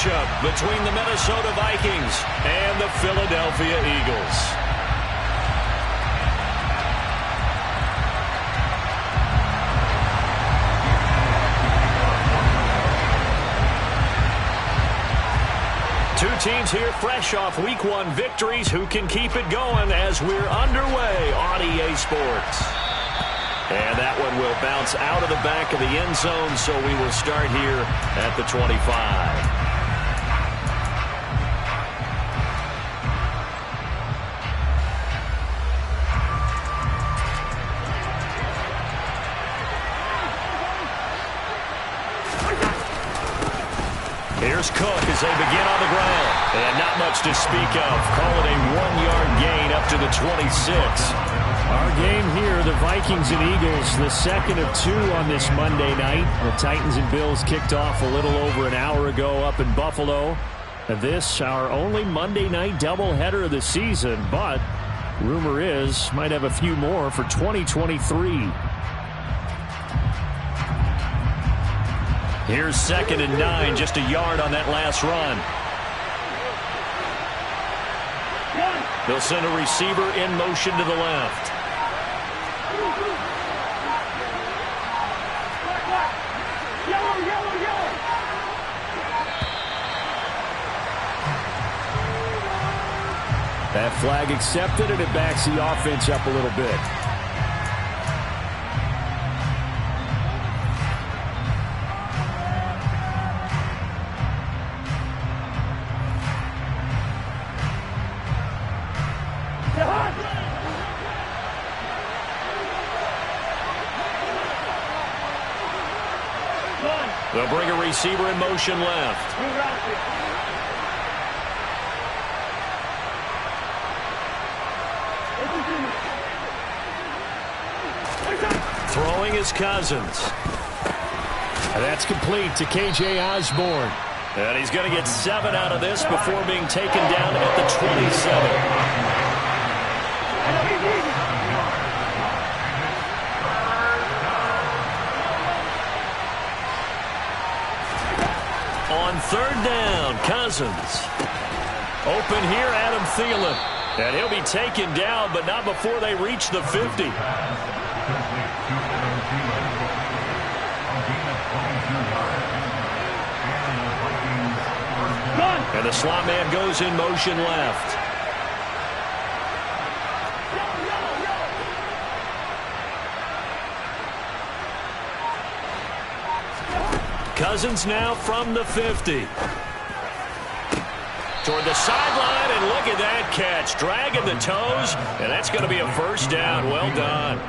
matchup between the Minnesota Vikings and the Philadelphia Eagles. Two teams here fresh off Week 1 victories. Who can keep it going as we're underway on EA Sports? And that one will bounce out of the back of the end zone, so we will start here at the 25. Here's Cook as they begin on the ground. And not much to speak of. Call it a 1-yard gain up to the 26. Our game here, the Vikings and Eagles, the second of 2 on this Monday night. The Titans and Bills kicked off a little over an hour ago up in Buffalo. This, our only Monday night doubleheader of the season, but rumor is might have a few more for 2023. Here's 2nd and 9, just a yard on that last run. They'll send a receiver in motion to the left. That flag accepted, and it backs the offense up a little bit. They'll bring a receiver in motion left. Throwing is Cousins. And that's complete to K.J. Osborne. And he's going to get 7 out of this before being taken down at the 27. On 3rd down, Cousins. Open here, Adam Thielen. And he'll be taken down, but not before they reach the 50. And the slot man goes in motion left. Cousins now from the 50. Toward the sideline, and look at that catch. Dragging the toes, and that's going to be a 1st down. Well done.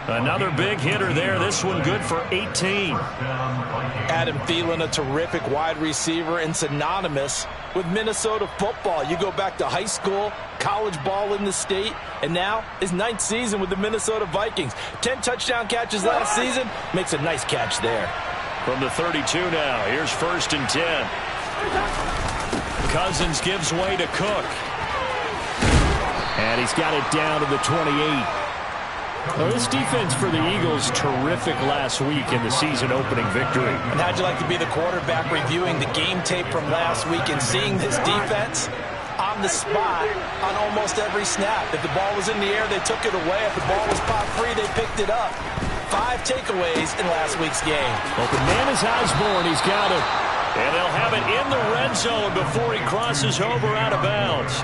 Another big hitter there. This one good for 18. Adam Thielen, a terrific wide receiver and synonymous with Minnesota football. You go back to high school, college ball in the state, and now his 9th season with the Minnesota Vikings. 10 touchdown catches last season. Makes a nice catch there. From the 32 now, here's 1st and 10. Cousins gives way to Cook. And he's got it down to the 28. Well, this defense for the Eagles, terrific last week in the season-opening victory. And how'd you like to be the quarterback reviewing the game tape from last week and seeing this defense on the spot on almost every snap? If the ball was in the air, they took it away. If the ball was popped free, they picked it up. 5 takeaways in last week's game. Open man is Osborne. He's got it. And they'll have it in the red zone before he crosses over out of bounds.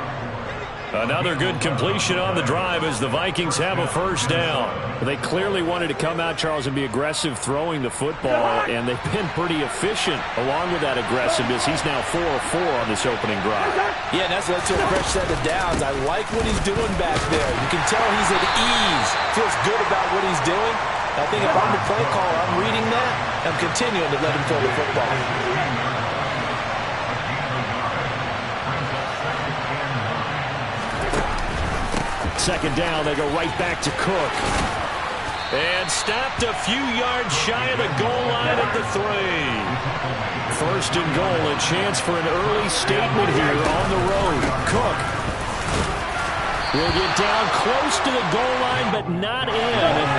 Another good completion on the drive as the Vikings have a 1st down. They clearly wanted to come out, Charles, and be aggressive throwing the football, and they've been pretty efficient along with that aggressiveness. He's now 4 of 4 on this opening drive. Yeah, and that's led to a fresh set of downs. I like what he's doing back there. You can tell he's at ease, feels good about what he's doing. I think if I'm the play caller, I'm reading that, I'm continuing to let him throw the football. 2nd down, they go right back to Cook. And stopped a few yards shy of the goal line at the 3. 1st and goal, a chance for an early statement here on the road. Cook will get down close to the goal line, but not in,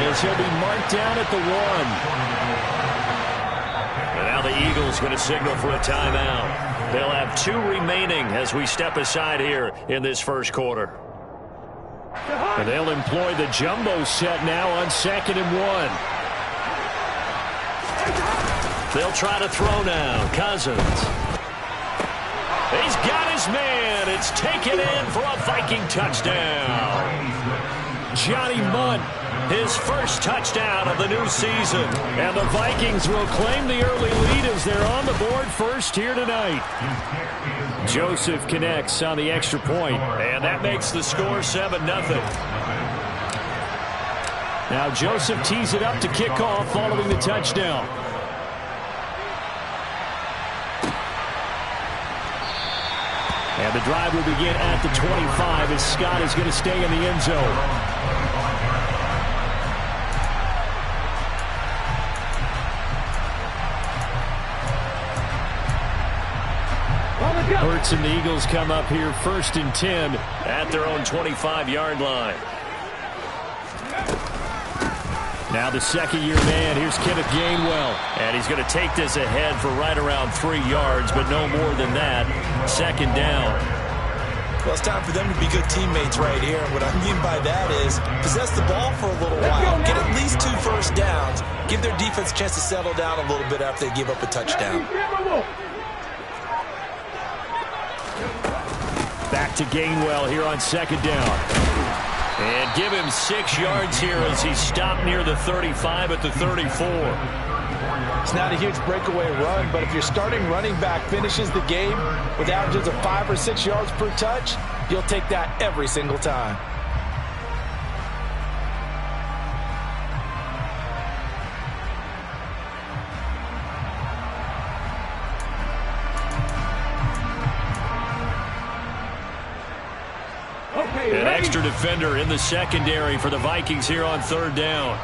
as he'll be marked down at the 1. And now the Eagles going to signal for a timeout. They'll have 2 remaining as we step aside here in this first quarter. And they'll employ the jumbo set now on 2nd and 1. They'll try to throw now. Cousins. He's got his man. It's taken in for a Viking touchdown. Johnny Mundt, his first touchdown of the new season. And the Vikings will claim the early lead as they're on the board first here tonight. Joseph connects on the extra point. And that makes the score 7-0. Now Joseph tees it up to kick off following the touchdown. And the drive will begin at the 25 as Scott is going to stay in the end zone. Hurts and the Eagles come up here 1st and 10 at their own 25-yard line. Now the second-year man. Here's Kenneth Gainwell. And he's going to take this ahead for right around 3 yards, but no more than that. 2nd down. Well, it's time for them to be good teammates right here. And what I mean by that is possess the ball for a little while. Get at least 2 first downs. Give their defense a chance to settle down a little bit after they give up a touchdown. Back to Gainwell here on 2nd down. And give him 6 yards here as he stopped near the 35 at the 34. It's not a huge breakaway run, but if your starting running back finishes the game with averages of 5 or 6 yards per touch, you'll take that every single time. An extra defender in the secondary for the Vikings here on 3rd down.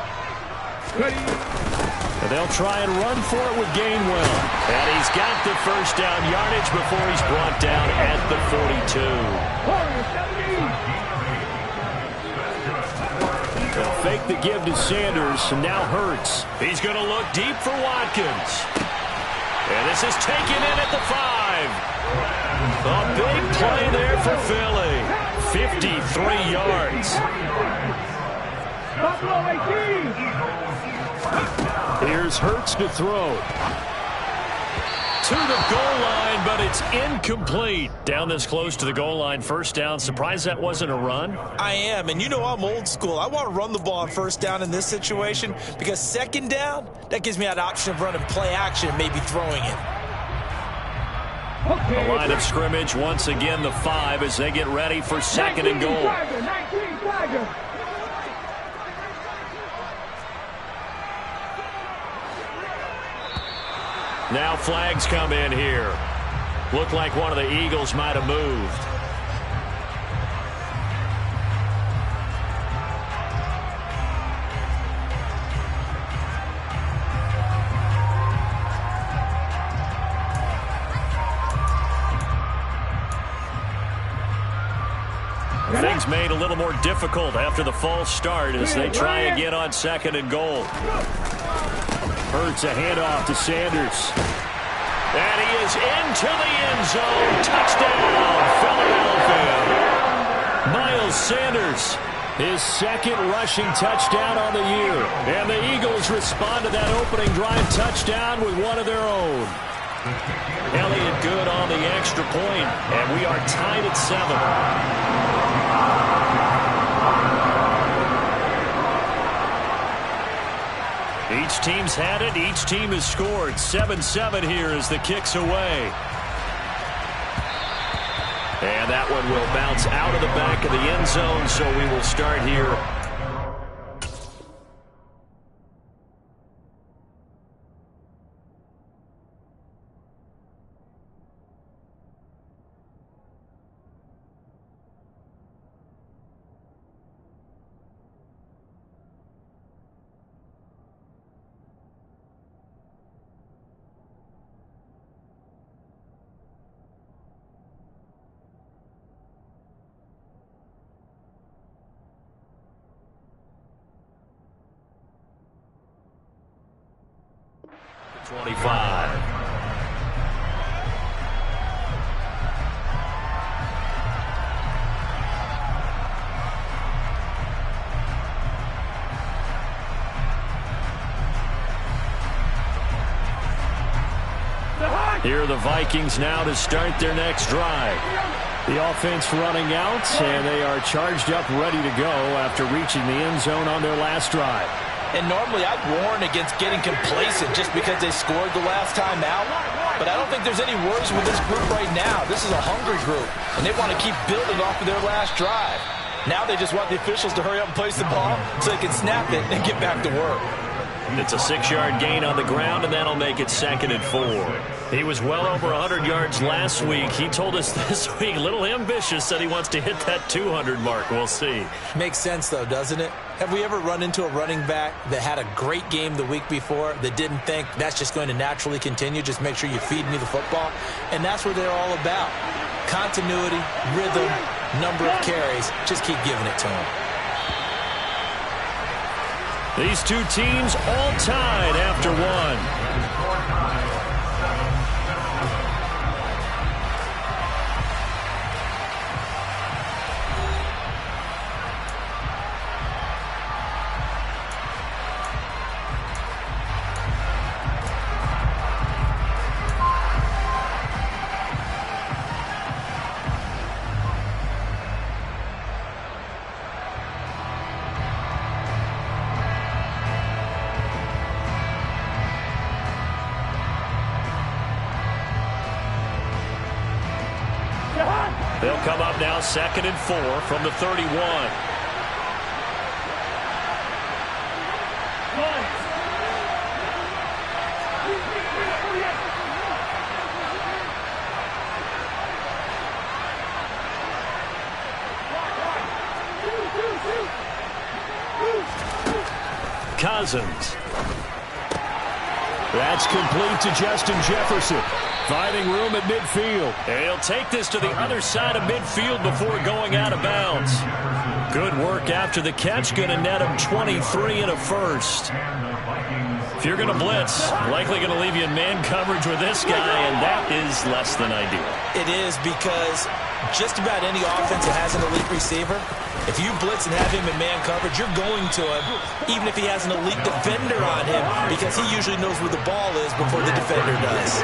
And they'll try and run for it with Gainwell. And he's got the first down yardage before he's brought down at the 42. They'll fake the give to Sanders, and now Hurts. He's going to look deep for Watkins. And this is taken in at the 5. A big play there for Philly. 53 yards. Here's Hurts to throw. To the goal line, but it's incomplete. Down this close to the goal line, 1st down. Surprised that wasn't a run? I am, and you know I'm old school. I want to run the ball on 1st down in this situation because 2nd down, that gives me that option of running play action and maybe throwing it. The line of scrimmage, once again, the 5 as they get ready for 2nd and goal. Now flags come in here. Looked like one of the Eagles might have moved. Things made a little more difficult after the false start as they try again on 2nd and goal. Hurts a handoff to Sanders. And he is into the end zone. Touchdown, Philadelphia. Miles Sanders, his 2nd rushing touchdown on the year. And the Eagles respond to that opening drive touchdown with one of their own. Elliott good on the extra point, and we are tied at 7. Each team's had it. Each team has scored. 7-7 here as the kick's away. And that one will bounce out of the back of the end zone, so we will start here. .25. Here are the Vikings now to start their next drive. The offense running out, and they are charged up, ready to go after reaching the end zone on their last drive. And normally I'd warn against getting complacent just because they scored the last time out. But I don't think there's any worries with this group right now. This is a hungry group, and they want to keep building off of their last drive. Now they just want the officials to hurry up and place the ball so they can snap it and get back to work. It's a 6-yard gain on the ground, and that'll make it 2nd and 4. He was well over 100 yards last week. He told us this week, a little ambitious, said he wants to hit that 200 mark. We'll see. Makes sense, though, doesn't it? Have we ever run into a running back that had a great game the week before that didn't think that's just going to naturally continue? Just make sure you feed me the football. And that's what they're all about. Continuity, rhythm, number of carries. Just keep giving it to them. These two teams all tied after one. They'll come up now 2nd and 4 from the 31. Cousins. That's complete to Justin Jefferson. Finding room at midfield. And he'll take this to the other side of midfield before going out of bounds. Good work after the catch. Going to net him 23 and a first. If you're going to blitz, likely going to leave you in man coverage with this guy, and that is less than ideal. It is, because just about any offense that has an elite receiver, if you blitz and have him in man coverage, you're going to him, even if he has an elite defender on him, because he usually knows where the ball is before the defender does.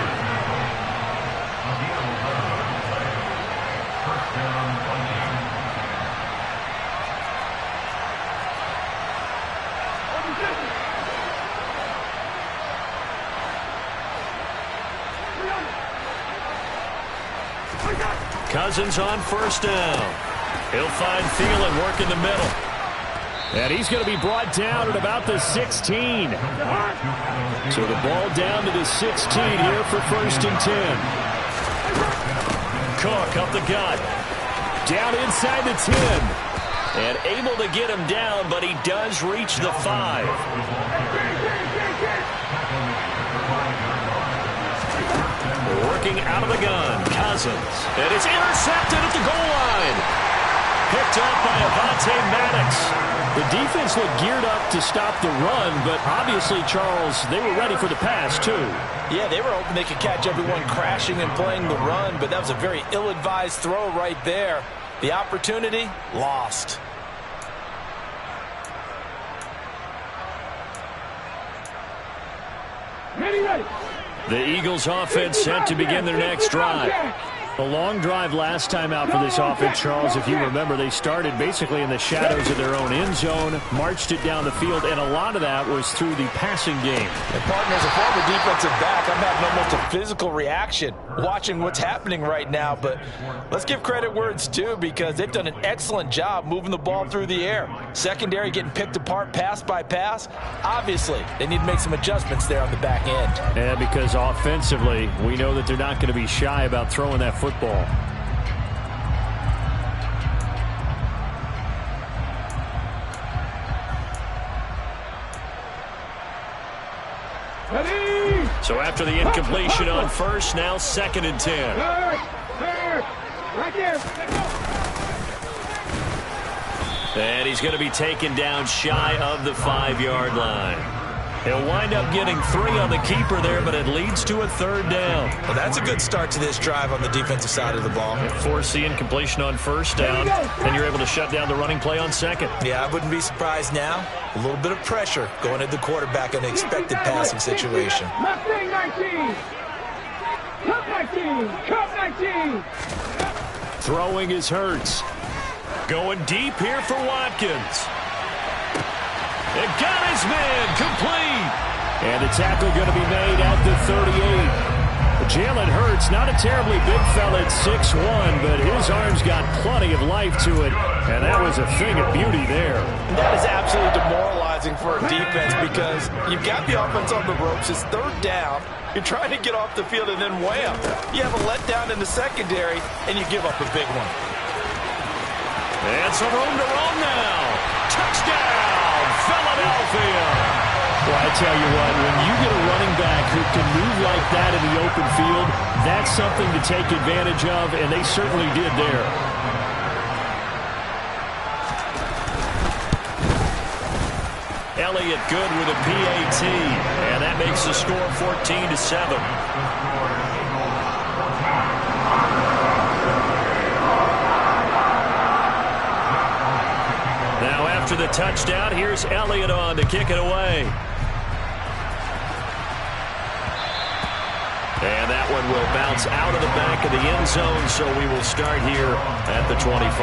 Cousins on first down. He'll find Thielen work in the middle. And he's going to be brought down at about the 16. So the ball down to the 16 here for 1st and 10. Cook up the gut. Down inside the 10. And able to get him down, but he does reach the 5. Working out of the gun, Cousins. And it's intercepted at the goal line. Picked up by Avonte Maddox. The defense looked geared up to stop the run, but obviously, Charles, they were ready for the pass, too. Yeah, they were hoping they could catch everyone crashing and playing the run, but that was a very ill-advised throw right there. The opportunity, lost. The Eagles offense set to begin their next drive. A long drive last time out for this offense, Charles. If you remember, they started basically in the shadows of their own end zone, marched it down the field, and a lot of that was through the passing game. And partner, as a former defensive back, I'm having almost a physical reaction watching what's happening right now. But let's give credit where it's due, because they've done an excellent job moving the ball through the air. Secondary getting picked apart pass by pass. Obviously, they need to make some adjustments there on the back end. And because offensively, we know that they're not going to be shy about throwing that football. So after the incompletion on first, now 2nd and 10. Right there. And he's going to be taken down shy of the 5-yard line. He'll wind up getting 3 on the keeper there, but it leads to a 3rd down. Well, that's a good start to this drive on the defensive side of the ball. Force the incompletion on first down, and you're able to shut down the running play on 2nd. Yeah, I wouldn't be surprised now. A little bit of pressure going at the quarterback in an expected passing situation. Left wing 19. 19. Cut 19. Throwing is Hurts. Going deep here for Watkins. It got his man complete. And the tackle going to be made at the 38. Jalen Hurts, not a terribly big fella at 6'1", but his arms got plenty of life to it, and that was a thing of beauty there. That is absolutely demoralizing for a defense because you've got the offense on the ropes. It's third down. You're trying to get off the field, and then wham, you have a letdown in the secondary, and you give up a big one. And some room to roam now. Touchdown, Philadelphia. Well, I tell you what, when you get a running back who can move like that in the open field, that's something to take advantage of, and they certainly did there. Elliott good with a PAT, and that makes the score 14-7. Now after the touchdown, here's Elliott on to kick it away. And that one will bounce out of the back of the end zone, so we will start here at the 25.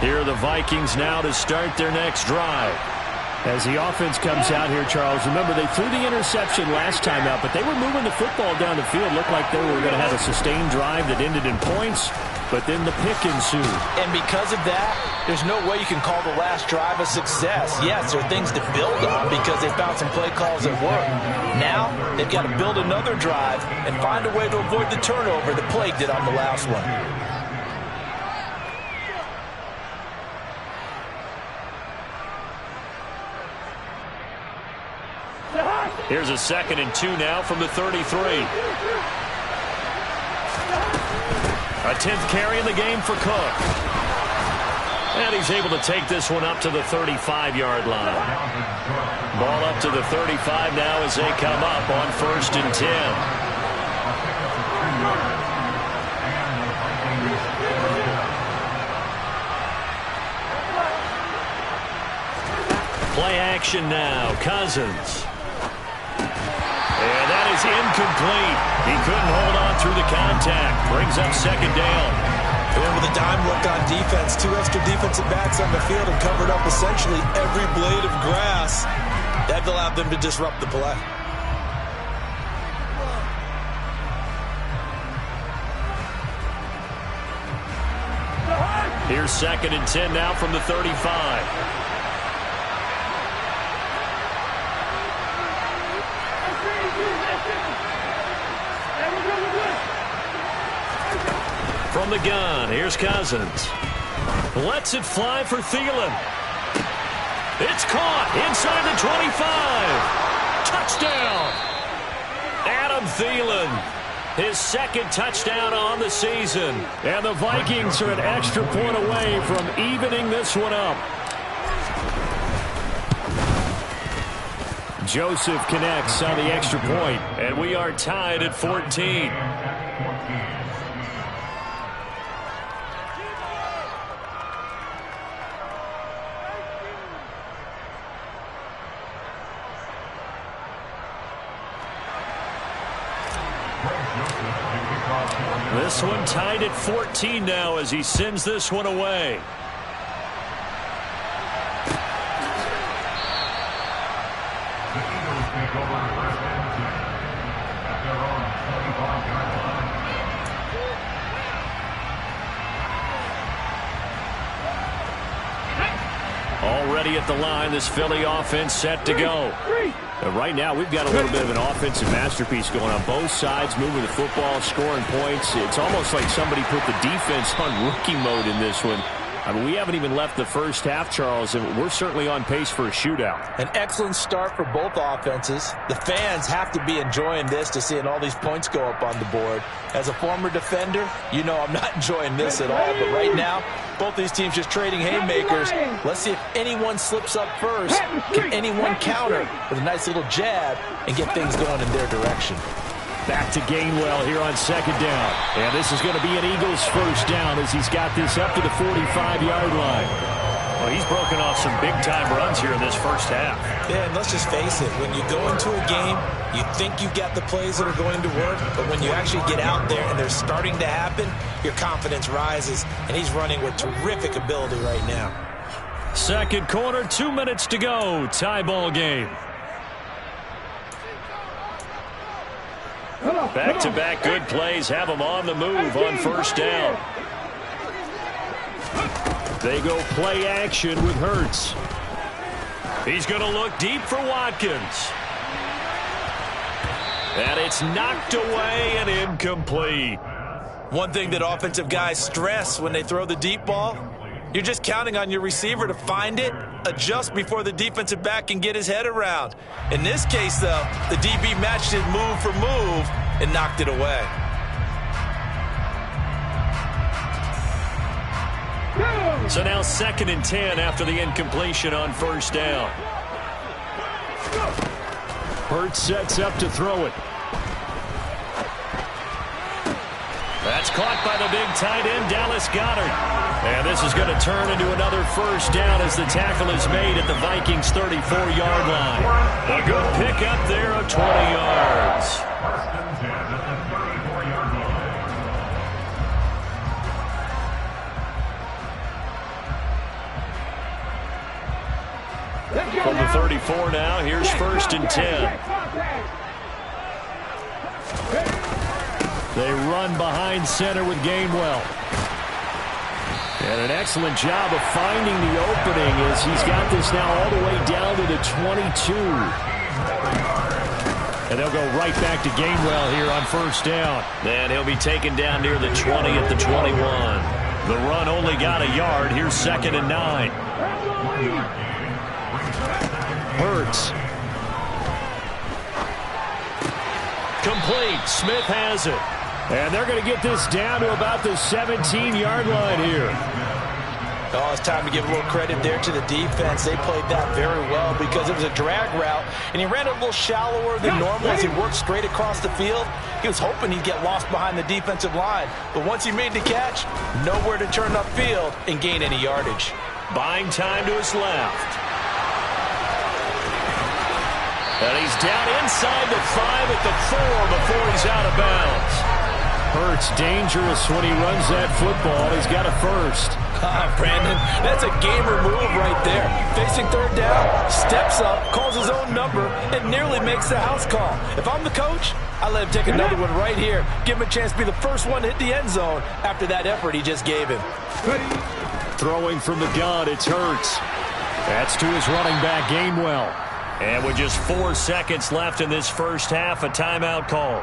Here are the Vikings now to start their next drive. As the offense comes out here, Charles, remember they threw the interception last time out, but they were moving the football down the field. Looked like they were going to have a sustained drive that ended in points, but then the pick ensued. And because of that, there's no way you can call the last drive a success. Yes, there are things to build on because they found some play calls that work. Now, they've got to build another drive and find a way to avoid the turnover that plagued it on the last one. Here's a 2nd and 2 now from the 33. A 10th carry in the game for Cook. And he's able to take this one up to the 35-yard line. Ball up to the 35 now as they come up on 1st and 10. Play action now. Cousins. And that is incomplete. He couldn't hold on through the contact. Brings up 2nd down. And with a dime look on defense, 2 extra defensive backs on the field and covered up essentially every blade of grass. That allowed them to disrupt the play. Here's 2nd and 10 now from the 35. From the gun, here's Cousins. Lets it fly for Thielen. It's caught inside the 25. Touchdown. Adam Thielen. His 2nd touchdown on the season. And the Vikings are an extra point away from evening this one up. Joseph connects on the extra point. And we are tied at 14. This one tied at 14 now as he sends this one away. Already at the line, this Philly offense set to go. And right now, we've got a little bit of an offensive masterpiece going on both sides, moving the football, scoring points. It's almost like somebody put the defense on rookie mode in this one. I mean, we haven't even left the first half, Charles, and we're certainly on pace for a shootout. An excellent start for both offenses. The fans have to be enjoying this to seeing all these points go up on the board. As a former defender, you know I'm not enjoying this at all. But right now, both these teams just trading haymakers. Let's see if anyone slips up first. Can anyone counter with a nice little jab and get things going in their direction? Back to Gainwell here on second down. And this is going to be an Eagles first down as he's got this up to the 45-yard line. Well, he's broken off some big-time runs here in this first half. Yeah, and let's just face it. When you go into a game, you think you've got the plays that are going to work, but when you actually get out there and they're starting to happen, your confidence rises, and he's running with terrific ability right now. Second quarter, 2 minutes to go. Tie ball game. Back-to-back good plays have them on the move on first down. They go play action with Hurts. He's going to look deep for Watkins. And it's knocked away and incomplete. One thing that offensive guys stress when they throw the deep ball, you're just counting on your receiver to find it, adjust before the defensive back can get his head around. In this case, though, the DB matched it move for move and knocked it away. So now 2nd and 10 after the incompletion on first down. Hurts sets up to throw it. That's caught by the big tight end, Dallas Goedert. And this is going to turn into another first down as the tackle is made at the Vikings' 34-yard line. A good pickup there of 20 yards. From the 34 now, here's 1st and 10. They run behind center with Gainwell. And an excellent job of finding the opening as he's got this now all the way down to the 22. And they'll go right back to Gainwell here on first down. And he'll be taken down near the 20 at the 21. The run only got a yard. Here's 2nd and 9. Hurts. Complete. Smith has it. And they're going to get this down to about the 17-yard line here. Oh, it's time to give a little credit there to the defense. They played that very well because it was a drag route, and he ran it a little shallower than normal as he worked straight across the field. He was hoping he'd get lost behind the defensive line, but once he made the catch, nowhere to turn upfield and gain any yardage. Buying time to his left. And he's down inside the 5 at the 4 before he's out of bounds. Hurts dangerous when he runs that football. He's got a first. Brandon, that's a gamer move right there. Facing third down, steps up, calls his own number, and nearly makes the house call. If I'm the coach, I let him take another one right here. Give him a chance to be the first one to hit the end zone after that effort he just gave him. Throwing from the gun, it's Hurts. That's to his running back, Gainwell. And with just 4 seconds left in this first half, a timeout call.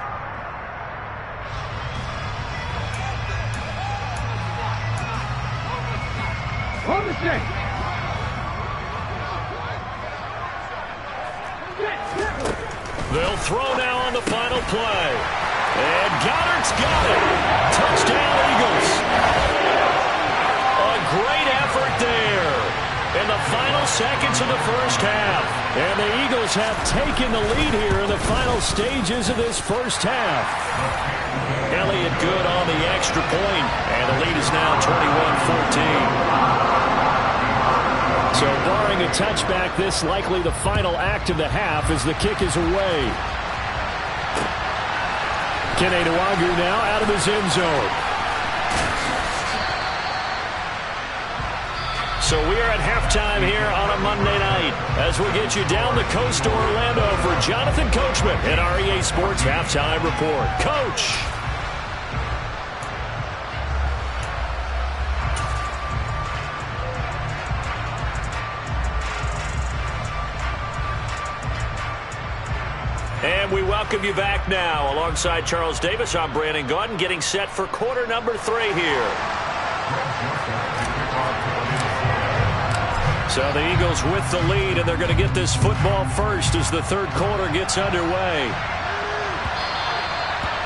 On the stick. They'll throw now on the final play. And Goddard's got it. Touchdown, Eagles. A great effort there in the final seconds of the first half. And the Eagles have taken the lead here in the final stages of this first half. Elliott good on the extra point, and the lead is now 21-14. So barring a touchback, this likely the final act of the half as the kick is away. Kene Nwangwu now out of his end zone. So we are at halftime here on a Monday night as we get you down the coast to Orlando for Jonathan Coachman at our EA Sports Halftime Report. Coach! And we welcome you back now. Alongside Charles Davis, I'm Brandon Gaudin getting set for quarter number 3 here. So the Eagles with the lead, and they're going to get this football first as the third quarter gets underway.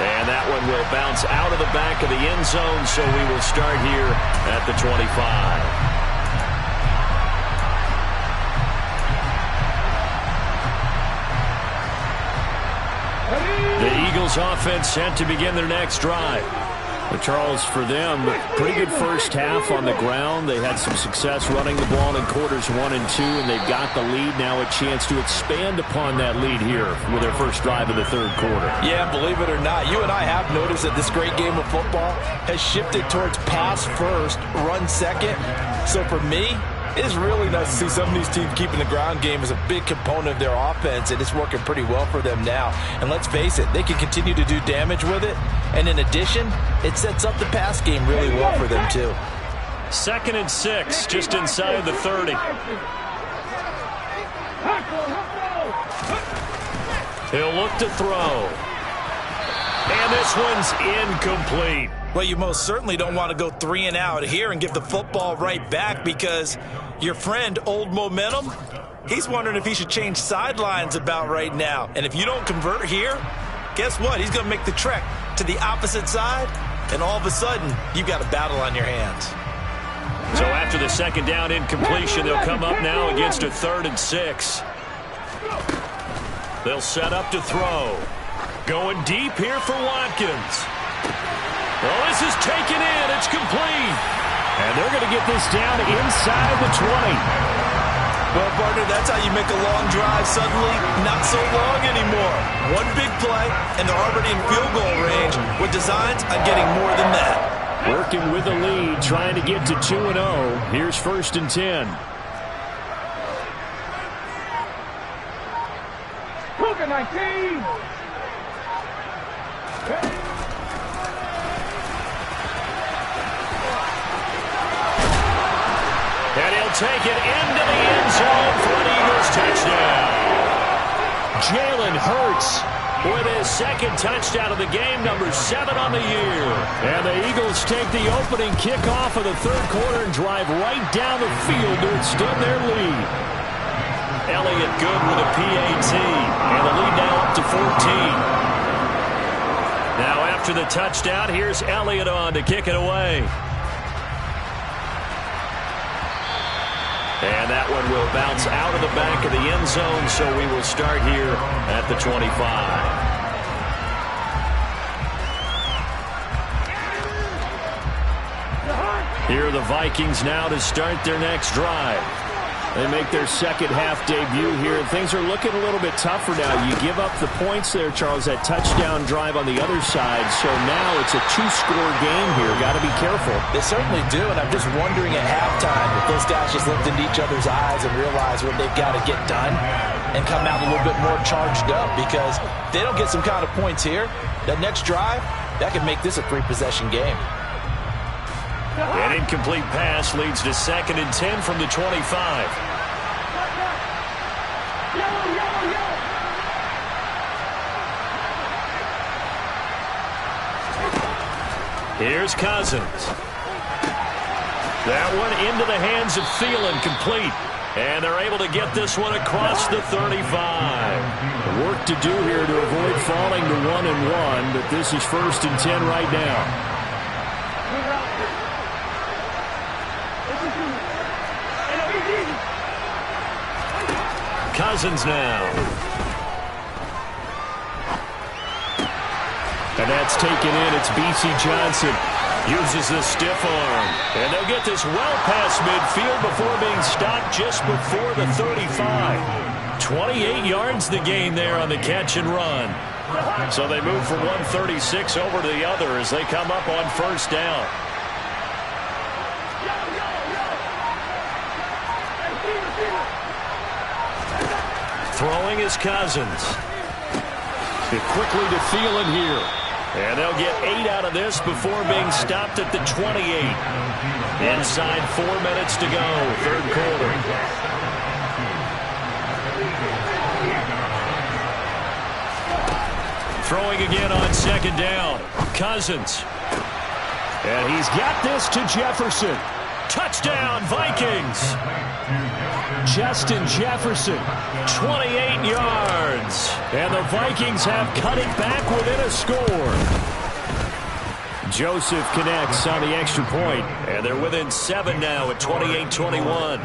And that one will bounce out of the back of the end zone, so we will start here at the 25. The Eagles offense set to begin their next drive. But Charles, for them, pretty good first half on the ground. They had some success running the ball in quarters 1 and 2, and they've got the lead now, a chance to expand upon that lead here with their first drive of the third quarter. Yeah, believe it or not, you and I have noticed that this great game of football has shifted towards pass first, run second. So for me, it's really nice to see some of these teams keeping the ground game as a big component of their offense, and it's working pretty well for them now. And let's face it, they can continue to do damage with it. And in addition, it sets up the pass game really well for them, too. 2nd and 6, just inside the 30. He'll look to throw. And this one's incomplete. Well, you most certainly don't want to go 3 and out here and give the football right back, because your friend, Old Momentum, he's wondering if he should change sidelines about right now. And if you don't convert here, guess what? He's going to make the trek to the opposite side, and all of a sudden, you've got a battle on your hands. So after the second down incompletion, they'll come up now against a 3rd and 6. They'll set up to throw. Going deep here for Watkins. Well, this is taken in. It's complete. And they're going to get this down inside the 20. Well, partner, that's how you make a long drive suddenly not so long anymore. One big play, and they're already in field goal range with designs on getting more than that. Working with the lead, trying to get to 2-0. Here's 1st and 10. Cougar 19. And he'll take it into the end zone for an Eagles touchdown. Jalen Hurts with his 2nd touchdown of the game, number 7 on the year. And the Eagles take the opening kickoff of the third quarter and drive right down the field to extend their lead. Elliott good with a PAT, and the lead now up to 14. Now after the touchdown, here's Elliott on to kick it away. And that one will bounce out of the back of the end zone, so we will start here at the 25. Here are the Vikings now to start their next drive. They make their second half debut here, and things are looking a little bit tougher now. You give up the points there, Charles, that touchdown drive on the other side, so now it's a 2-score game here. Got to be careful. They certainly do, and I'm just wondering at halftime if those guys just looked into each other's eyes and realize what they've got to get done and come out a little bit more charged up, because if they don't get some kind of points here, that next drive, that could make this a 3-possession game. An incomplete pass leads to 2nd and 10 from the 25. Here's Cousins. That one into the hands of Thielen, complete. And they're able to get this one across the 35. Work to do here to avoid falling to 1-1, but this is 1st and 10 right now. Cousins now. And that's taken in. It's B.C. Johnson. Uses the stiff arm. And they'll get this well past midfield before being stopped just before the 35. 28 yards the gain there on the catch and run. So they move from 136 over to the other as they come up on 1st down. Throwing is Cousins. It quickly to Thielen here. And they'll get 8 out of this before being stopped at the 28. Inside 4 minutes to go, third quarter. Throwing again on 2nd down. Cousins. And he's got this to Jefferson. Touchdown, Vikings. Justin Jefferson, 28 yards. And the Vikings have cut it back within a score. Joseph connects on the extra point. And they're within 7 now at 28-21.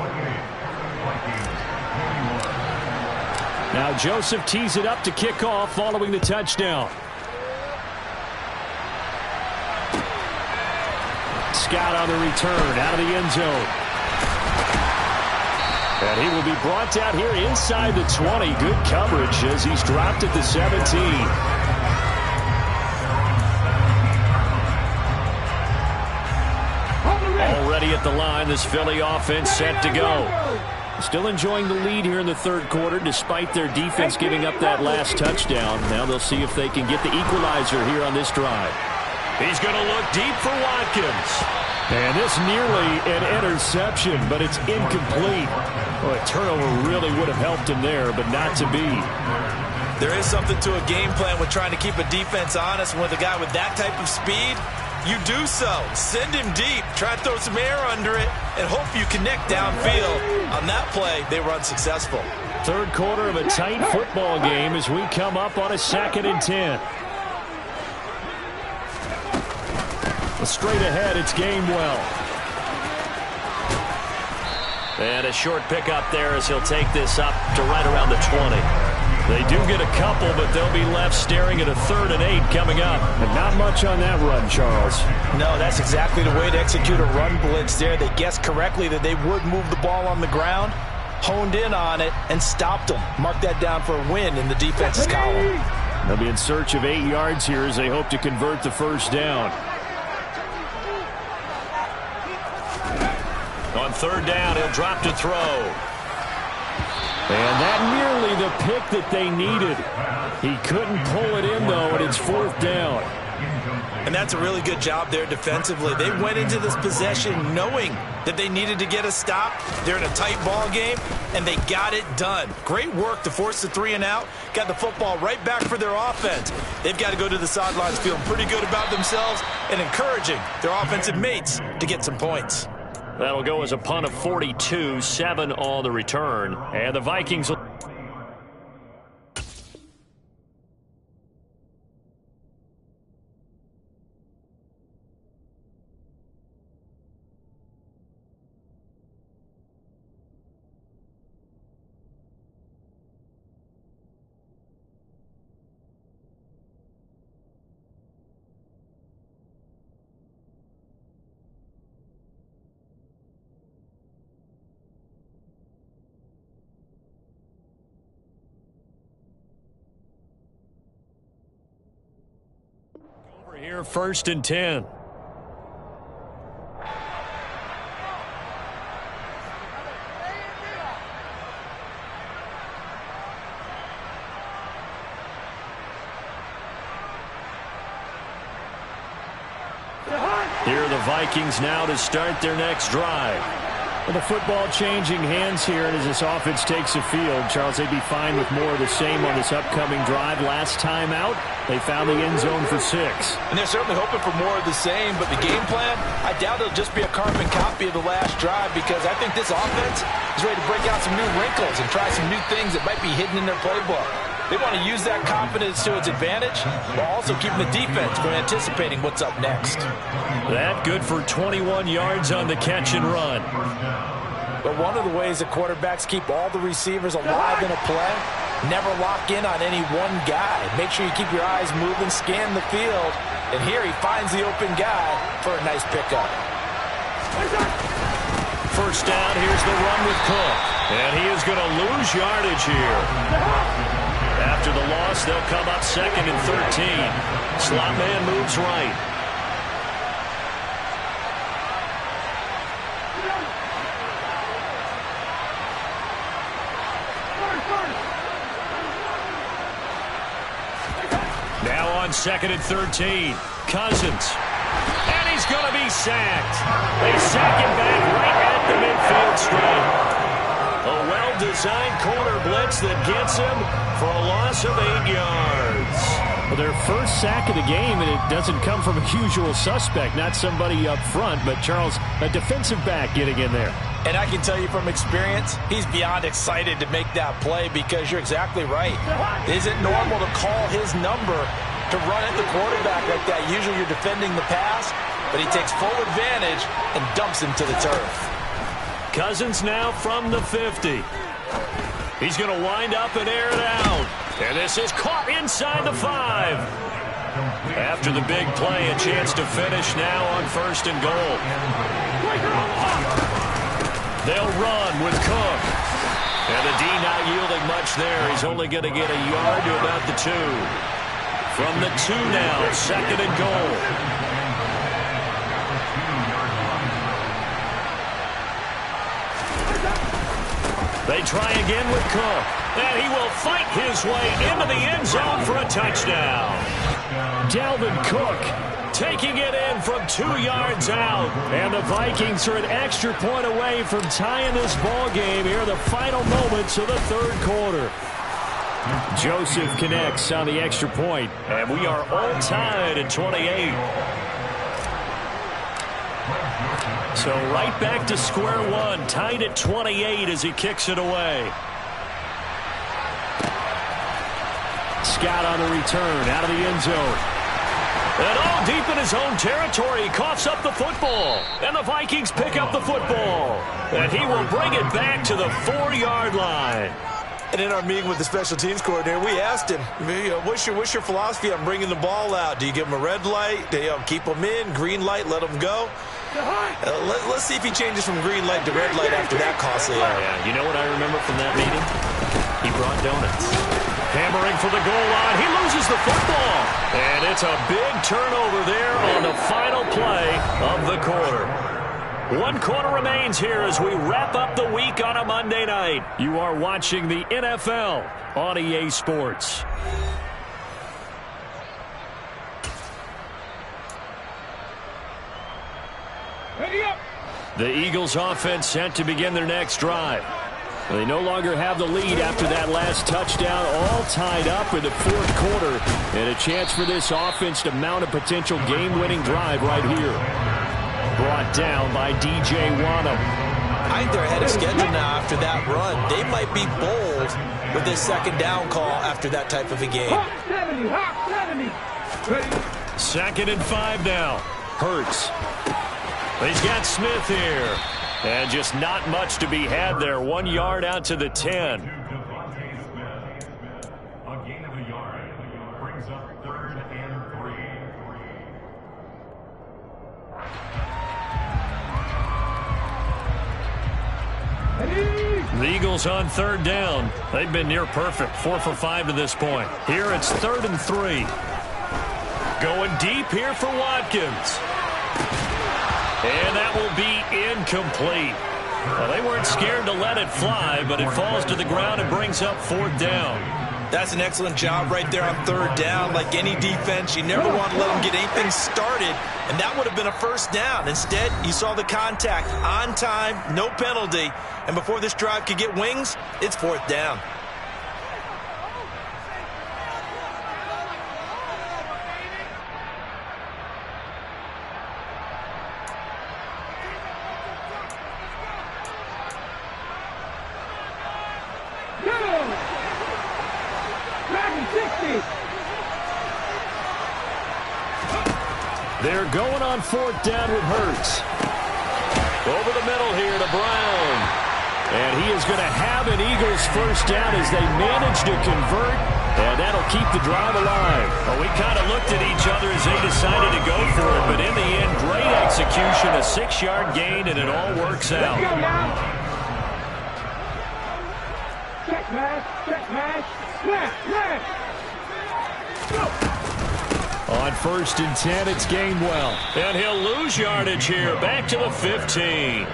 Now Joseph tees it up to kick off following the touchdown. Scott on the return out of the end zone. And he will be brought down here inside the 20. Good coverage as he's dropped at the 17. Already at the line, this Philly offense set to go. Still enjoying the lead here in the third quarter despite their defense giving up that last touchdown. Now they'll see if they can get the equalizer here on this drive. He's going to look deep for Watkins. And this nearly an interception, but it's incomplete. Well, a turnover really would have helped him there, but not to be. There is something to a game plan with trying to keep a defense honest. With a guy with that type of speed, you do so. Send him deep. Try to throw some air under it and hope you connect downfield. On that play, they were unsuccessful. Third quarter of a tight football game as we come up on a 2nd and 10. Straight ahead, it's Gainwell. And a short pickup there as he'll take this up to right around the 20. They do get a couple, but they'll be left staring at a 3rd and 8 coming up. And not much on that run, Charles. No, that's exactly the way to execute a run blitz there. They guessed correctly that they would move the ball on the ground, honed in on it, and stopped them. Mark that down for a win in the defense's column. They'll be in search of 8 yards here as they hope to convert the first down. On 3rd down, he'll drop to throw. And that nearly the pick that they needed. He couldn't pull it in, though, and it's 4th down. And that's a really good job there defensively. They went into this possession knowing that they needed to get a stop. They're in a tight ball game, and they got it done. Great work to force the 3 and out. Got the football right back for their offense. They've got to go to the sidelines feeling pretty good about themselves and encouraging their offensive mates to get some points. That'll go as a punt of 42, 7 on the return. And the Vikings will... Here, 1st and 10. Here are the Vikings now to start their next drive. With the football changing hands here, and as this offense takes the field, Charles, they'd be fine with more of the same on this upcoming drive. Last time out, they found the end zone for 6. And they're certainly hoping for more of the same, but the game plan, I doubt it'll just be a carbon copy of the last drive, because I think this offense is ready to break out some new wrinkles and try some new things that might be hidden in their playbook. They want to use that confidence to its advantage while also keeping the defense from anticipating what's up next. That good for 21 yards on the catch and run. But one of the ways that quarterbacks keep all the receivers alive in a play, never lock in on any one guy. Make sure you keep your eyes moving, scan the field, and here he finds the open guy for a nice pickup. First down, here's the run with Cook. And he is going to lose yardage here. After the loss, they'll come up 2nd and 13. Slot man moves right. Now on 2nd and 13. Cousins. And he's going to be sacked. They sack him back right at the midfield stripe. A well-designed corner blitz that gets him for a loss of 8 yards. Well, their first sack of the game, and it doesn't come from a usual suspect, not somebody up front, but Charles, a defensive back getting in there. And I can tell you from experience, he's beyond excited to make that play because you're exactly right. It isn't normal to call his number to run at the quarterback like that. Usually you're defending the pass, but he takes full advantage and dumps him to the turf. Cousins now from the 50. He's going to wind up and air it out. And this is caught inside the 5. After the big play, a chance to finish now on 1st and goal. They'll run with Cook. And the D not yielding much there. He's only going to get a yard to about the 2. From the 2 now, 2nd and goal. They try again with Cook. And he will fight his way into the end zone for a touchdown. Dalvin Cook taking it in from 2 yards out. And the Vikings are an extra point away from tying this ball game here in the final moments of the 3rd quarter. Joseph connects on the extra point. And we are all tied at 28. So right back to square one, tied at 28 as he kicks it away. Scott on the return, out of the end zone. And all deep in his own territory, he coughs up the football. And the Vikings pick up the football. And he will bring it back to the 4-yard line. And in our meeting with the special teams coordinator, we asked him, what's your philosophy on bringing the ball out? Do you give him a red light? Do you keep them in? Green light, let them go? Let's see if he changes from green light to red light after that costly error. Yeah, you know what I remember from that meeting? He brought donuts. Hammering for the goal line. He loses the football. And it's a big turnover there on the final play of the quarter. 1 quarter remains here as we wrap up the week on a Monday night. You are watching the NFL on EA Sports. The Eagles offense set to begin their next drive. They no longer have the lead after that last touchdown, all tied up in the 4th quarter. And a chance for this offense to mount a potential game-winning drive right here. Brought down by DJ Wanham. I think they're ahead of schedule now after that run. They might be bold with this 2nd down call after that type of a game. 2nd and 5 now. Hurts. He's got Smith here. And just not much to be had there. 1 yard out to the 10. The Eagles on 3rd down. They've been near perfect. 4 for 5 to this point. Here it's 3rd and 3. Going deep here for Watkins. And that will be incomplete. Well, they weren't scared to let it fly, but it falls to the ground and brings up 4th down. That's an excellent job right there on 3rd down. Like any defense, you never want to let them get anything started, and that would have been a 1st down. Instead, you saw the contact on time, no penalty, and before this drive could get wings, it's 4th down. They're going on 4th down with Hurts. Over the middle here to Brown. And he is going to have an Eagles 1st down as they manage to convert. And that'll keep the drive alive. Well, we kind of looked at each other as they decided to go for it. But in the end, great execution, a 6-yard gain, and it all works out. Check match, smash. On 1st and 10, it's Gainwell. And he'll lose yardage here, back to the 15.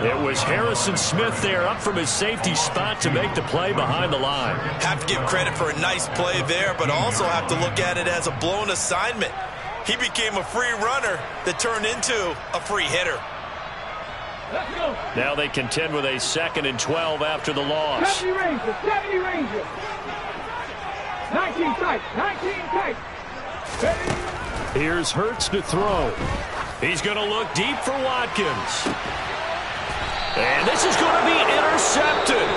It was Harrison Smith there up from his safety spot to make the play behind the line. Have to give credit for a nice play there, but also have to look at it as a blown assignment. He became a free runner that turned into a free hitter. Let's go. Now they contend with a 2nd and 12 after the loss. 70 Rangers. 19 tight. Here's Hurts to throw. He's going to look deep for Watkins. And this is going to be intercepted.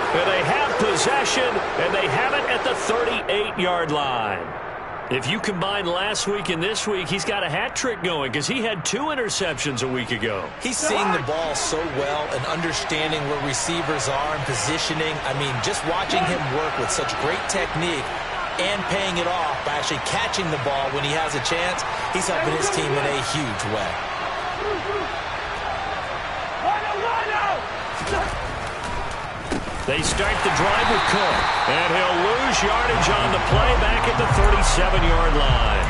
And they have possession, and they have it at the 38-yard line. If you combine last week and this week, he's got a hat trick going because he had 2 interceptions a week ago. He's seeing the ball so well and understanding where receivers are and positioning. I mean, just watching him work with such great technique and paying it off by actually catching the ball when he has a chance, he's helping his team in a huge way. They start the drive with Cook, and he'll lose yardage on the play back at the 37-yard line.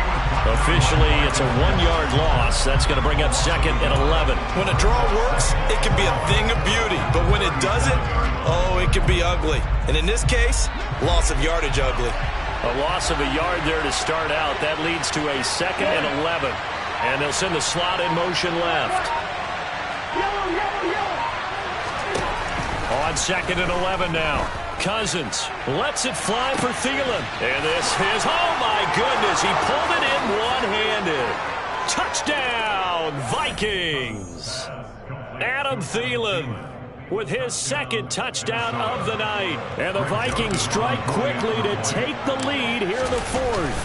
Officially, it's a 1-yard loss. That's going to bring up 2nd and 11. When a draw works, it can be a thing of beauty. But when it doesn't, oh, it can be ugly. And in this case, loss of yardage ugly. A loss of a yard there to start out. That leads to a 2nd and 11. And they'll send the slot in motion left. On 2nd and 11 now. Cousins lets it fly for Thielen. And this is, oh my goodness, he pulled it in one-handed. Touchdown, Vikings. Adam Thielen with his 2nd touchdown of the night. And the Vikings strike quickly to take the lead here in the 4th.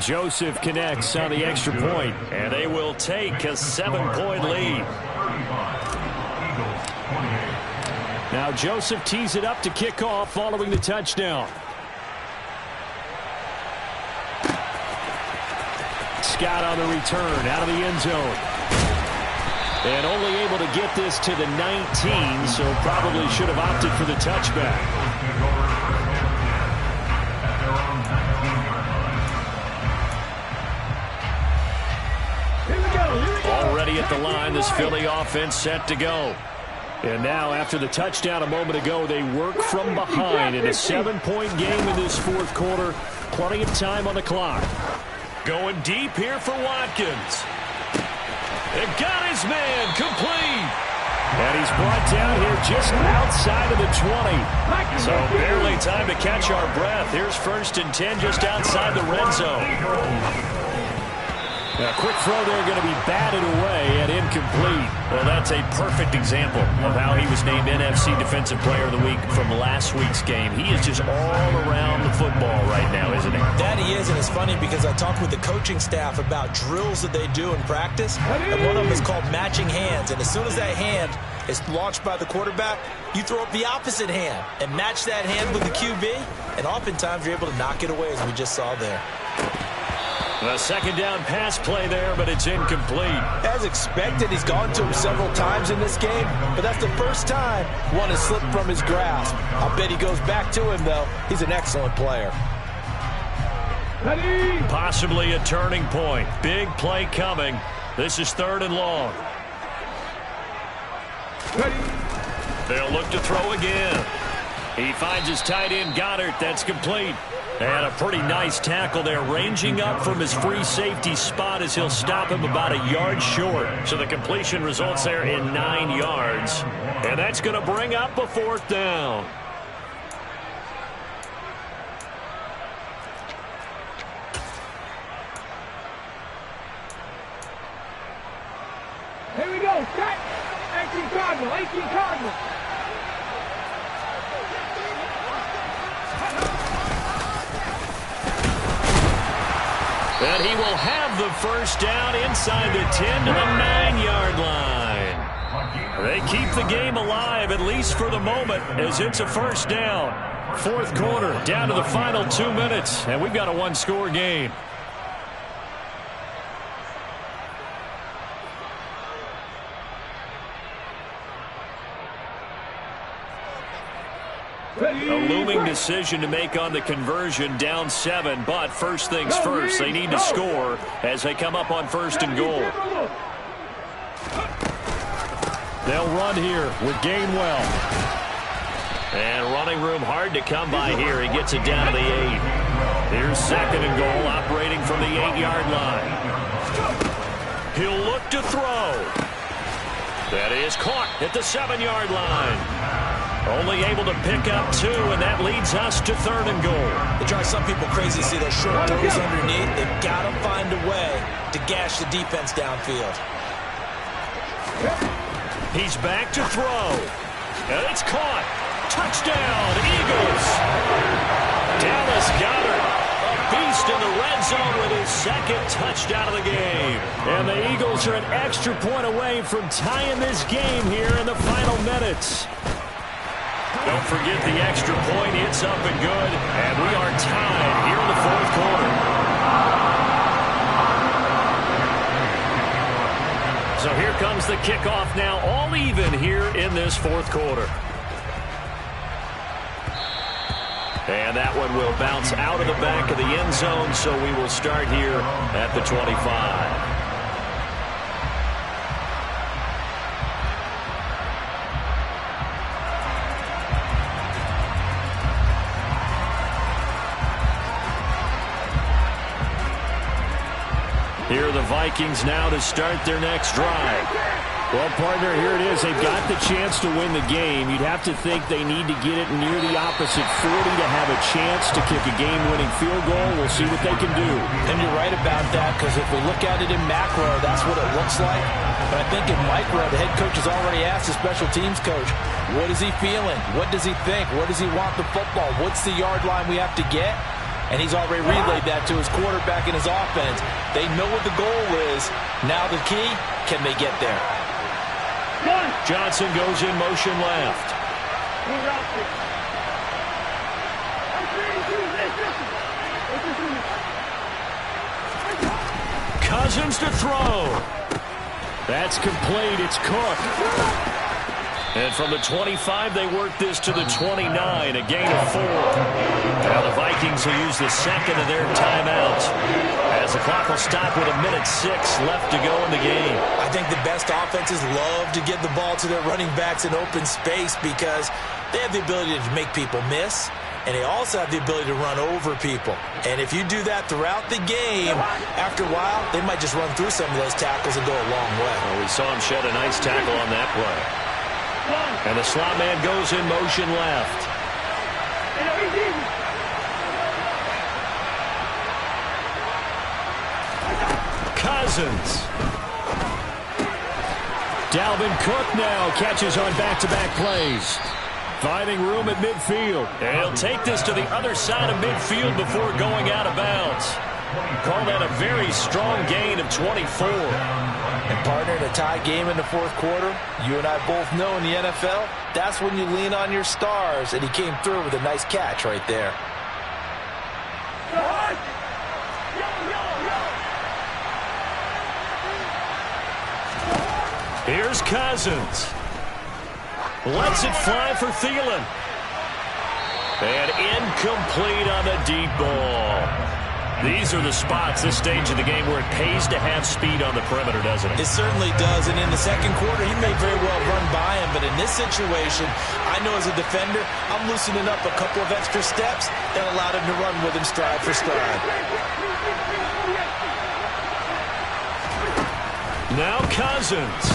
Joseph connects on the extra point, and they will take a 7-point lead. Now Joseph tees it up to kick off following the touchdown. Scott on the return out of the end zone. And only able to get this to the 19, so probably should have opted for the touchback. Already at the line, this Philly offense set to go. And now, after the touchdown a moment ago, they work from behind in a 7-point game in this 4th quarter. Plenty of time on the clock. Going deep here for Watkins. And got his man complete. And he's brought down here just outside of the 20. So barely time to catch our breath. Here's 1st and 10 just outside the red zone. A quick throw there going to be batted away and incomplete. Well, that's a perfect example of how he was named NFC Defensive Player of the Week from last week's game. He is just all around the football right now, isn't he? That he is, and it's funny because I talked with the coaching staff about drills that they do in practice, and one of them is called matching hands. And as soon as that hand is launched by the quarterback, you throw up the opposite hand and match that hand with the QB, and oftentimes you're able to knock it away, as we just saw there. A 2nd down pass play there, but it's incomplete. As expected, he's gone to him several times in this game, but that's the first time one has slipped from his grasp. I'll bet he goes back to him, though. He's an excellent player. Possibly a turning point. Big play coming. This is 3rd and long. They'll look to throw again. He finds his tight end, Goddard. That's complete. And a pretty nice tackle there, ranging up from his free safety spot as he'll stop him about a yard short. So the completion results there in 9 yards. And that's going to bring up a 4th down. Here we go. Set. 18 Cardinal. 18 Cardinal. And he will have the 1st down inside the 10 to the 9-yard line. They keep the game alive, at least for the moment, as it's a 1st down. 4th quarter, down to the final 2 minutes, and we've got a 1-score game. A looming decision to make on the conversion, down 7, but first things first, they need to score as they come up on 1st and goal. They'll run here with Gainwell. And running room hard to come by here. He gets it down to the 8. Here's 2nd and goal, operating from the 8-yard line. He'll look to throw. That is caught at the 7-yard line. Only able to pick up 2, and that leads us to 3rd and goal. They drive some people crazy to see those short throws underneath. They've got to find a way to gash the defense downfield. He's back to throw. And it's caught. Touchdown, Eagles. Dallas Goedert, a beast in the red zone with his second touchdown of the game. And the Eagles are an extra point away from tying this game here in the final minutes. Don't forget the extra point. It's up and good. And we are tied here in the fourth quarter. So here comes the kickoff now, all even here in this fourth quarter. And that one will bounce out of the back of the end zone, so we will start here at the 25. Here are the Vikings now to start their next drive. Well, partner, here it is. They've got the chance to win the game. You'd have to think they need to get it near the opposite 40 to have a chance to kick a game-winning field goal. We'll see what they can do. And you're right about that, because if we look at it in macro, that's what it looks like. But I think in micro, the head coach has already asked the special teams coach, what is he feeling? What does he think? Where does he want the football? What's the yard line we have to get? And he's already relayed that to his quarterback and his offense. They know what the goal is. Now the key, can they get there? Johnson goes in motion left. Cousins to throw. That's complete. It's Cook. And from the 25, they work this to the 29, a gain of 4. Now the Vikings will use the second of their timeouts as the clock will stop with 1:06 left to go in the game. I think the best offenses love to get the ball to their running backs in open space because they have the ability to make people miss, and they also have the ability to run over people. And if you do that throughout the game, after a while, they might just run through some of those tackles and go a long way. Well, we saw him shed a nice tackle on that play. And the slot man goes in motion left. Cousins. Dalvin Cook now catches on back-to-back plays. Finding room at midfield. And he'll take this to the other side of midfield before going out of bounds. Call that a very strong gain of 24. And partner, in a tie game in the fourth quarter, you and I both know in the NFL, that's when you lean on your stars. And he came through with a nice catch right there. Here's Cousins. Lets it fly for Thielen. And incomplete on the deep ball. These are the spots, this stage of the game, where it pays to have speed on the perimeter, doesn't it? It certainly does. And in the second quarter, he may very well run by him. But in this situation, I know as a defender, I'm loosening up a couple of extra steps that allowed him to run with him stride for stride. Now Cousins.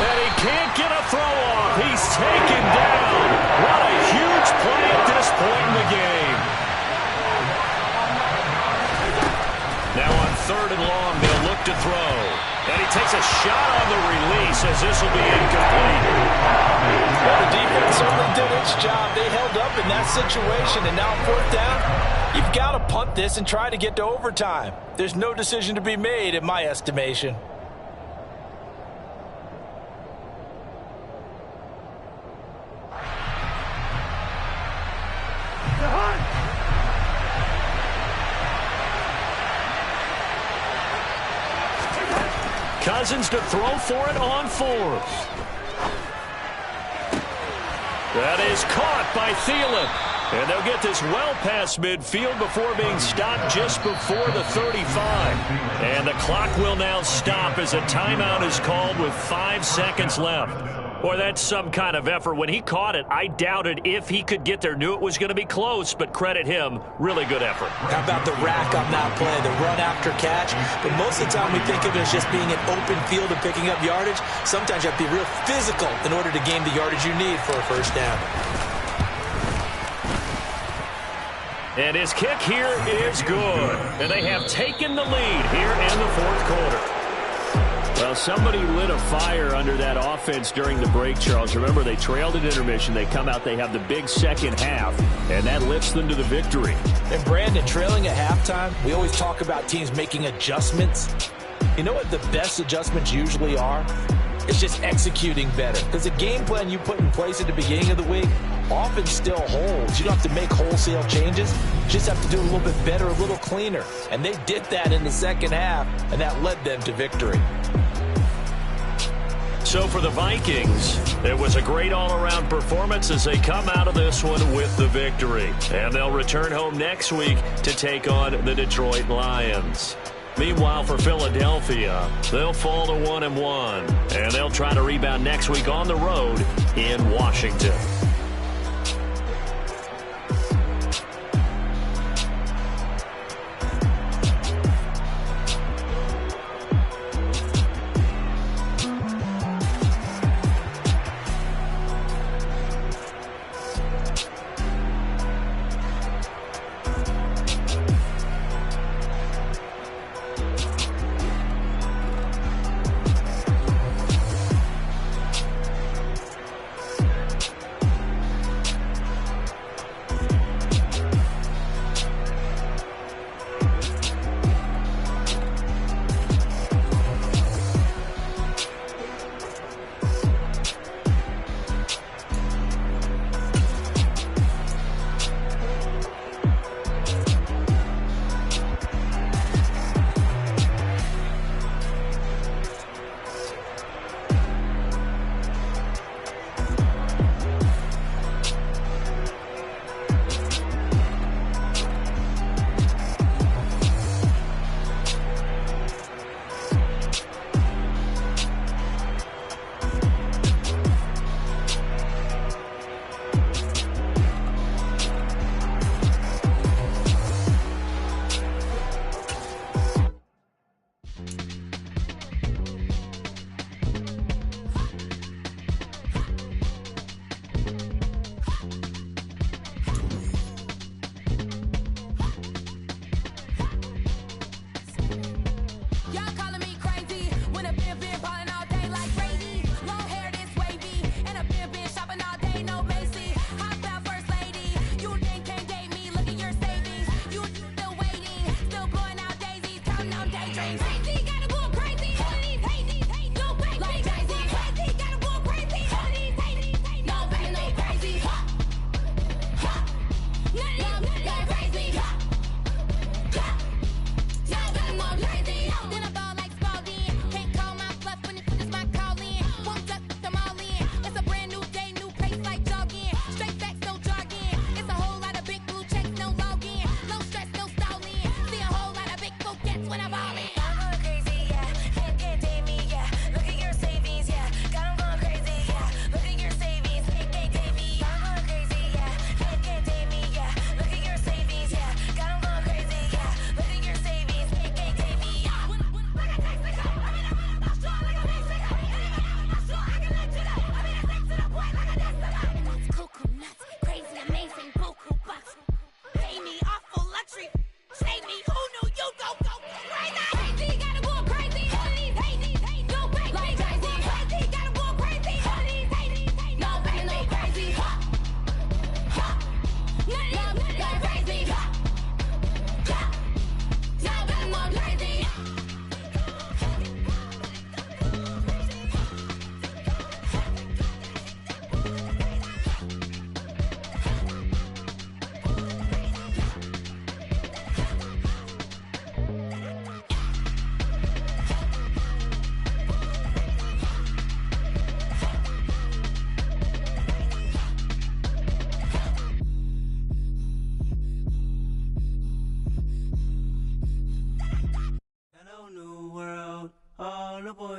And he can't get a throw off. He's taken down. What a huge play at this point in the game. Now on 3rd and long, they'll look to throw. And he takes a shot on the release as this will be incomplete. Well, the defense certainly did its job. They held up in that situation. And now 4th down, you've got to punt this and try to get to overtime. There's no decision to be made in my estimation. Cousins to throw for it on 4th. That is caught by Thielen. And they'll get this well past midfield before being stopped just before the 35. And the clock will now stop as a timeout is called with 5 seconds left. Boy, that's some kind of effort. When he caught it, I doubted if he could get there. Knew it was going to be close, but credit him. Really good effort. How about the rack on that play, the run after catch? But most of the time we think of it as just being an open field and picking up yardage. Sometimes you have to be real physical in order to gain the yardage you need for a first down. And his kick here is good. And they have taken the lead here in the fourth quarter. Well, somebody lit a fire under that offense during the break, Charles. Remember, they trailed at intermission. They come out, they have the big second half, and that lifts them to the victory. And Brandon, trailing at halftime, we always talk about teams making adjustments. You know what the best adjustments usually are? It's just executing better. Because the game plan you put in place at the beginning of the week often still holds. You don't have to make wholesale changes. You just have to do a little bit better, a little cleaner. And they did that in the second half, and that led them to victory. So for the Vikings, it was a great all-around performance as they come out of this one with the victory. And they'll return home next week to take on the Detroit Lions. Meanwhile, for Philadelphia, they'll fall to 1-1, and they'll try to rebound next week on the road in Washington.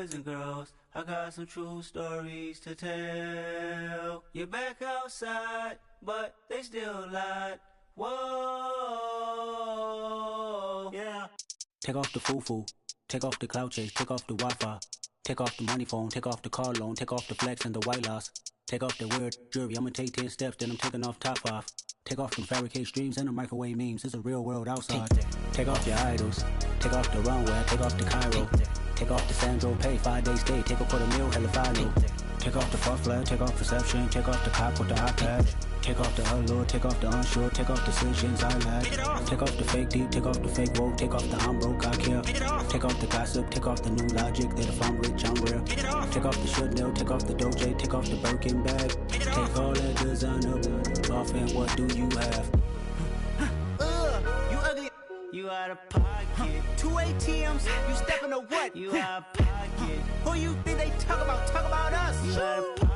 boys and girls, I got some true stories to tell. You're back outside, but they still lied. Whoa, yeah. Take off the foo-foo, take off the cloud chase, take off the Wi-Fi, take off the money phone, take off the car loan, take off the flex and the white loss, take off the weird jewelry. I'ma take 10 steps, then I'm taking off top 5. Take off them fabricated streams and the microwave memes. It's a real world outside. Take off your idols. Take off the runway. Take off the Cairo. Take off the Sandro Pay. 5 days stay. Take a $250,000. Hella final. Take off the fuck flag. Take off perception. Take off the cop with the iPad. Take off the allure. Take off the unsure. Take off decisions I lack. Take off the fake deep. Take off the fake woke. Take off the I'm broke. I care. Take off the gossip. Take off the new logic that if I'm rich I'm real. Take off the should know. Take off the Doja. Take off the Birkin bag. Take all that designer off and what do you have? You ugly. You out of pocket. 2 ATMs. You stepping or what? You out of pocket. Who you think they talk about? Talk about us. You out of pocket.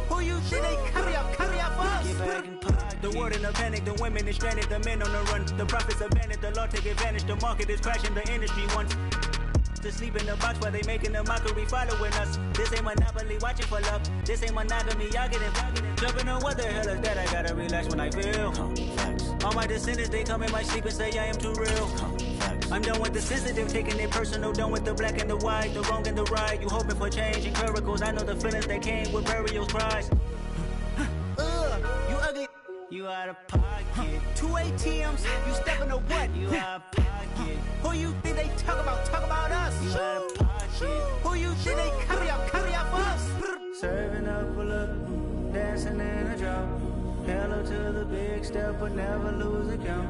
Who you think they carry up for us? Get back in pocket. The world in a panic. The women is stranded. The men on the run. The profits abandoned. The law take advantage. The market is crashing. The industry wants to sleep in the box while they making a mockery following us. This ain't Monopoly, watching for love. This ain't monogamy, y'all get it. Jumping on what the hell is that? I gotta relax when I feel. All my descendants, they come in my sleep and say I am too real. I'm done with the sensitive, taking it personal. Done with the black and the white, the wrong and the right. You hoping for change and miracles. I know the feelings that came with burials, cries. You ugly. You out of pocket. 2 ATMs, you stepping or what? You out of pocket. Who you think they talk about? Talk about us. You out of pocket. Who you think they carry up for us? Serving up a look, dancing in a drop. Hello to the big step, but never lose a count.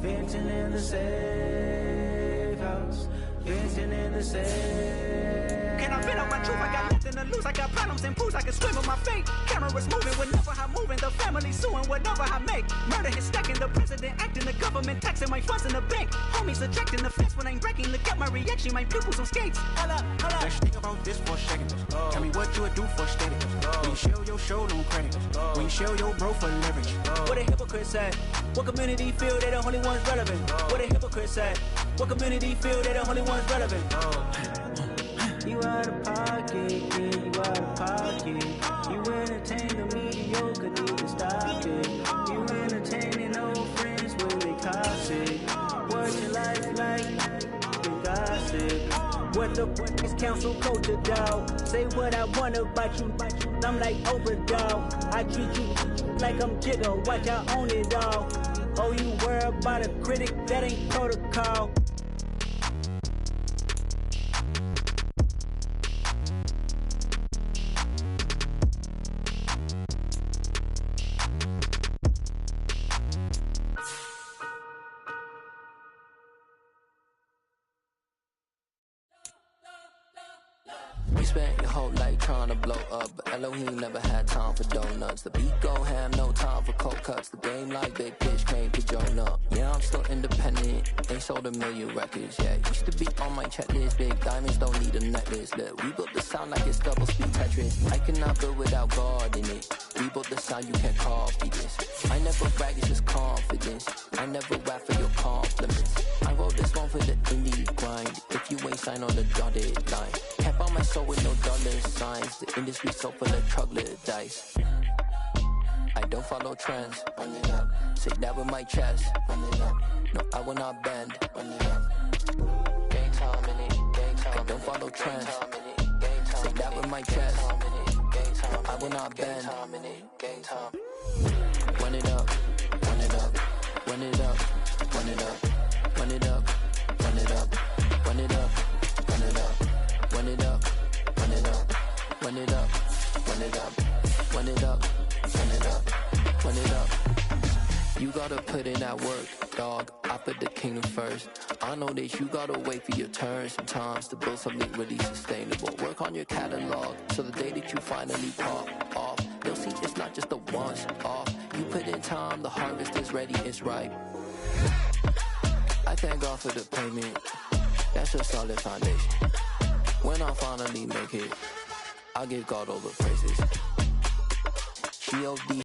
Venting in the safe house. Venting in the safe. Can I vent on my truth? I got nothing to lose. I got problems and booze. I can swim with my fate. Cameras moving whenever I'm moving. The family suing whatever I make. Murder is stacking. The president acting. The government taxing my funds in the bank. Homies ejecting the fence when I'm breaking. Look at my reaction. My pupils on skates. Hold up. Let's think about this for a second. Tell me what you would do for steady. When you show your show, no credit. When you show your bro for leverage. What a hypocrite said. What community feel they the only ones relevant? What a hypocrite said. What community feel they the only ones relevant? You out of pocket, yeah, you out of pocket. You entertain the mediocre, need to stop it. You entertaining old friends when they toxic. What's your life like? The gossip. What the fuck is council culture, dog? Say what I want about you. I'm like Oprah, dog. I treat you like I'm Jigga. Watch I own it all. Oh, you worry about a critic? That ain't protocol. Spent your whole life trying to blow up, but Elohim never had time for donuts. The beat go ham, no time for cold cuts. The game like big bitch came to join up. Yeah, I'm still independent, ain't sold 1 million records yet. Used to be on my checklist, big diamonds don't need a necklace. Look, we built the sound like it's double speed Tetris. I cannot build without God in it. We built the sound, you can't copy this. I never brag, it's just confidence. I never rap for your compliments. I wrote this one for the indie grind. If you ain't signed on the dotted line, can't buy my soul with no dollar signs. The industry so full of troglodytes. I don't follow trends. Say that with my chest. No, I will not bend. Gang time in it. I don't follow trends. Say that with my chest. I will not bend. Run it up, run it up, run it up, run it up, run it up, run it up, run it up, run it up, run it up, run it up, run it up, run it up, run it up, run it up, run it up. You gotta put in that work, dog. I put the kingdom first. I know that you gotta wait for your turn sometimes to build something really sustainable. Work on your catalog, so the day that you finally pop off, you'll see it's not just a once off. You put in time, the harvest is ready, it's ripe. I thank God for the payment. That's a solid foundation. When I finally make it, I'll give God all the praises. G.O.D.